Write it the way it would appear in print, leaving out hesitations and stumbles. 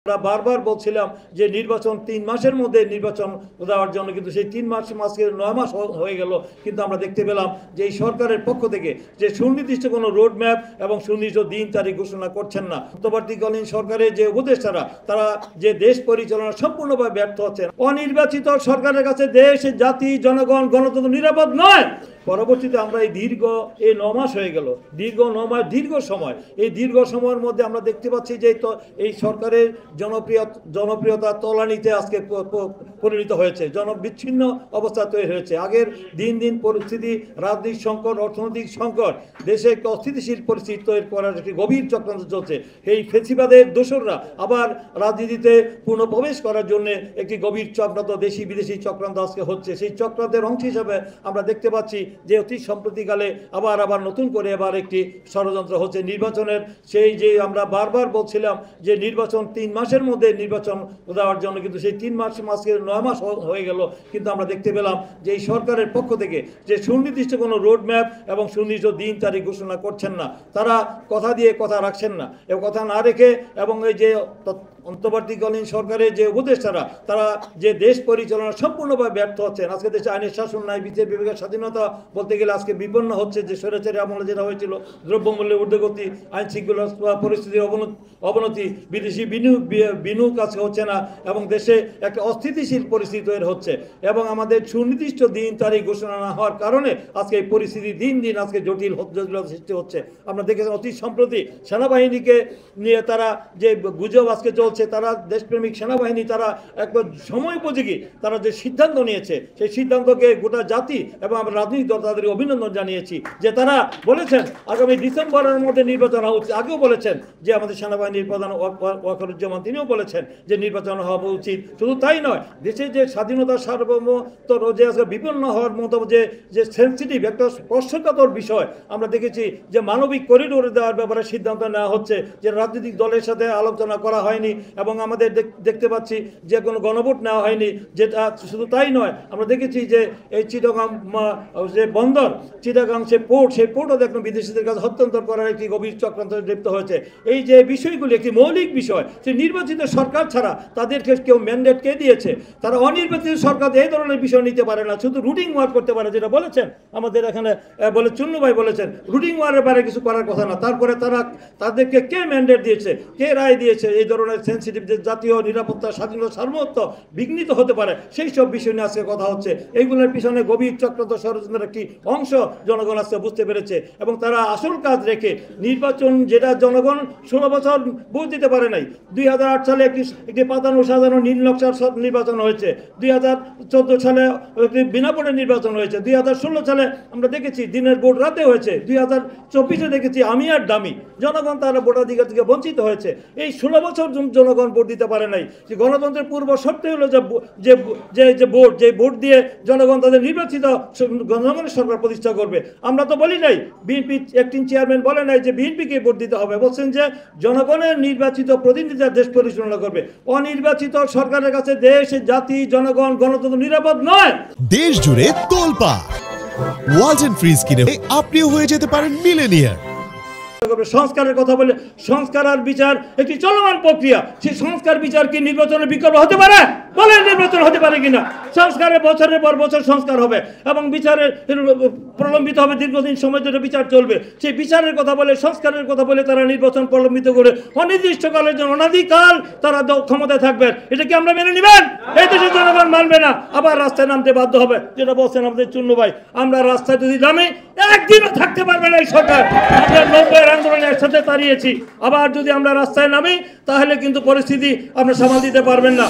আমরা বারবার বলছিলাম যে নির্বাচন 3 মাসের মধ্যে নির্বাচন দেওয়ার জন্য, কিন্তু সেই 3 মাস মাসকে 9 মাস হয়ে গেল, কিন্তু আমরা দেখতে পেলাম যে এই সরকারের পক্ষ থেকে যে সুনির্দিষ্ট কোনো রোড ম্যাপ এবং সুনির্দিষ্ট দিন তারিখ ঘোষণা করছেন না। অন্তর্বর্তীকালীন সরকারের যে উপদেষ্টারা তারা যে দেশ পরিচালনা সম্পূর্ণভাবে ব্যর্থ হচ্ছেন। অনির্বাচিত সরকারের কাছে দেশ, জাতি, জনগণ, গণতন্ত্র নিরাপদ নয়। পরবর্তীতে আমরা এই 9 মাস হয়ে গেল, দীর্ঘ সময়, এই দীর্ঘ সময়ের মধ্যে আমরা দেখতে পাচ্ছি যে এই সরকারের জনপ্রিয়তা তলানিতে আজকে পরিণত হয়েছে, জনবিচ্ছিন্ন অবস্থা তৈরি হয়েছে। আগের দিন পরিস্থিতি, রাজনৈতিক সংকট, অর্থনৈতিক সংকট, দেশে একটি অস্থিতিশীল পরিস্থিতি তৈরি করার একটি গভীর চক্রান্ত চলছে। এই ফেসিবাদের দোসররা আবার রাজনীতিতে পুনঃপ্রবেশ করার জন্য একটি গভীর চক্রান্ত, দেশি বিদেশি চক্রান্ত আজকে হচ্ছে। সেই চক্রান্তের অংশ হিসাবে আমরা দেখতে পাচ্ছি যে অতি সম্প্রতিকালে আবার নতুন করে এবার একটি ষড়যন্ত্র হচ্ছে নির্বাচনের। সেই যে আমরা বারবার বলছিলাম যে নির্বাচন 3 মাসের মধ্যে নির্বাচন দেওয়ার জন্য, কিন্তু সেই 3 মাসকে 9 মাস হয়ে গেল, কিন্তু আমরা দেখতে পেলাম যে এই সরকারের পক্ষ থেকে যে সুনির্দিষ্ট কোনো রোড ম্যাপ এবং সুনির্দিষ্ট দিন তারিখ ঘোষণা করছেন না। তারা কথা দিয়ে কথা রাখছেন না, এবং কথা না রেখে এবং এই যে অন্তর্বর্তীকালীন সরকারের যে উপদেষ্টারা তারা যে দেশ পরিচালনা সম্পূর্ণভাবে ব্যর্থ হচ্ছেন। আজকে দেশে আইনের শাসন নাই, বিচার বিভাগের স্বাধীনতা বলতে গেলে আজকে বিপন্ন হচ্ছে। যে স্বৈরাচারী আমলে যেটা হয়েছিল, দ্রব্যমূল্যের ঊর্ধ্বগতি, আইন শৃঙ্খলা পরিস্থিতির অবনতি, বিদেশি বিনিয়োগ আজকে হচ্ছে না, এবং দেশে একটা অস্থিতিশীল পরিস্থিতি তৈরি হচ্ছে। এবং আমাদের সুনির্দিষ্ট দিন তারিখ ঘোষণা না হওয়ার কারণে আজকে এই পরিস্থিতি দিন আজকে জটিলতা সৃষ্টি হচ্ছে। আমরা দেখেছি অতি সম্প্রতি সেনাবাহিনীকে নিয়ে তারা যে গুজব আজকে চলছে, তারা দেশপ্রেমিক সেনাবাহিনী তারা একবার সময় উপযোগী তারা যে সিদ্ধান্ত নিয়েছে, সেই সিদ্ধান্তকে গোটা জাতি এবং আমরা রাজনৈতিক দল তাদের অভিনন্দন জানিয়েছি। যে তারা বলেছেন আগামী ডিসেম্বরের মধ্যে নির্বাচন হওয়া উচিত। আগেও বলেছেন যে আমাদের সেনাবাহিনীর প্রধান ওয়াকারুজ্জামান, তিনিও বলেছেন যে নির্বাচন হওয়া উচিত। শুধু তাই নয়, দেশে যে স্বাধীনতা সার্বভৌমত্ব যে আজকে বিপন্ন হওয়ার মতো যে সেন্সিটিভ একটা স্পর্শকাতর বিষয় আমরা দেখেছি, যে মানবিক করিডোর দেওয়ার ব্যাপারে সিদ্ধান্ত নেওয়া হচ্ছে, যে রাজনৈতিক দলের সাথে আলোচনা করা হয়নি, এবং আমাদের দেখতে পাচ্ছি যে কোনো গণভোট নেওয়া হয়নি। যেটা শুধু তাই নয়, আমরা দেখেছি যে এই চিটাগাং যে বন্দর, চিটাগাং সেই পোর্টও দেখুন বিদেশিদের কাছে হস্তান্তর করার একটি গভীর চক্রান্ত লিপ্ত হয়েছে। এই যে বিষয়গুলি একটি মৌলিক বিষয়, যে নির্বাচিত সরকার ছাড়া তাদেরকে কেউ ম্যান্ডেট কে দিয়েছে? তারা অনির্বাচিত সরকার এই ধরনের বিষয় নিতে পারে না, শুধু রুটিং ওয়ার করতে পারে। যেটা বলেছেন আমাদের এখানে বলে চুন্নু ভাই বলেছেন, রুটিং ওয়ারের বাইরে কিছু করার কথা না। তারপরে তাদেরকে কে ম্যান্ডেট দিয়েছে, কে রায় দিয়েছে? এই ধরনের সেন্সিটিভ যে জাতীয় নিরাপত্তা, স্বাধীনতা, সার্বভৌমত্ব বিঘ্নিত হতে পারে, সেই সব বিষয় নিয়ে আজকে কথা হচ্ছে। এইগুলোর পিছনে গভীর চক্রান্ত ষড়যন্ত্রের একটি অংশ জনগণ আজকে বুঝতে পেরেছে, এবং তারা আসল কাজ রেখে নির্বাচন, যেটা জনগণ 16 বছর ভোট দিতে পারে নাই। 2008 সালে একটি পাতানো সাজানো নীল নকশার নির্বাচন হয়েছে, 2014 সালে একটি বিনা ভোটের নির্বাচন হয়েছে, 2016 সালে আমরা দেখেছি দিনের ভোট রাতে হয়েছে, 2024-এ দেখেছি আমি আর দামি। জনগণ তারা ভোটাধিকার থেকে বঞ্চিত হয়েছে। এই 16 বছর জনগণ ভোট দিতে পারে নাই। যে গণতন্ত্রের পূর্ব শর্ত হলো যে ভোট দিয়ে জনগণ তাদের নির্বাচিত জনগণের সরকার প্রতিষ্ঠা করবে। আমরা তো বলি নাই, বিএনপি অ্যাক্টিং চেয়ারম্যান বলে নাই যে বিএনপিকে ভোট দিতে হবে, বলছেন যে জনগণের নির্বাচিত প্রতিনিধিরা দেশ পরিচালনা করবে। অনির্বাচিত সরকারের কাছে দেশ, জাতি, জনগণ, গণতন্ত্র নিরাপদ নয়। দেশ জুড়ে তোলপাড়, ওয়ালটন ফ্রিজ কিনে আপনিও হয়ে যেতে পারেন মিলেনিয়ার। সংস্কারের কথা বলে, সংস্কার আর বিচার একটি চলমান প্রক্রিয়া। সেই সংস্কার বিচার কি নির্বাচনের বিকল্প হতে পারে? বলেন নির্বাচন হতে পারে কিনা? সংস্কারের বছরের পর বছর সংস্কার হবে, এবং বিচারের প্রলম্বিত হবে, দীর্ঘদিন সময় ধরে বিচার চলবে। সেই বিচারের কথা বলে, সংস্কারের কথা বলে তারা নির্বাচন প্রলম্বিত করে অনির্দিষ্টকালের জন্য, অনাদিকাল তারা ক্ষমতায় থাকবে। এটা কি আমরা মেনে নিবেন? এই দেশের জনগণ মানবে না, আবার রাস্তায় নামতে বাধ্য হবে। যেটা বলছেন আমাদের চুন্নু ভাই, আমরা রাস্তায় যদি নামি একদিনও থাকতে পারবে না এই সরকার। আমরা 90-এর আন্দোলনের সাথে দাঁড়িয়েছি, আবার যদি আমরা রাস্তায় নামি তাহলে কিন্তু পরিস্থিতি আমরা সামাল দিতে পারবেন না।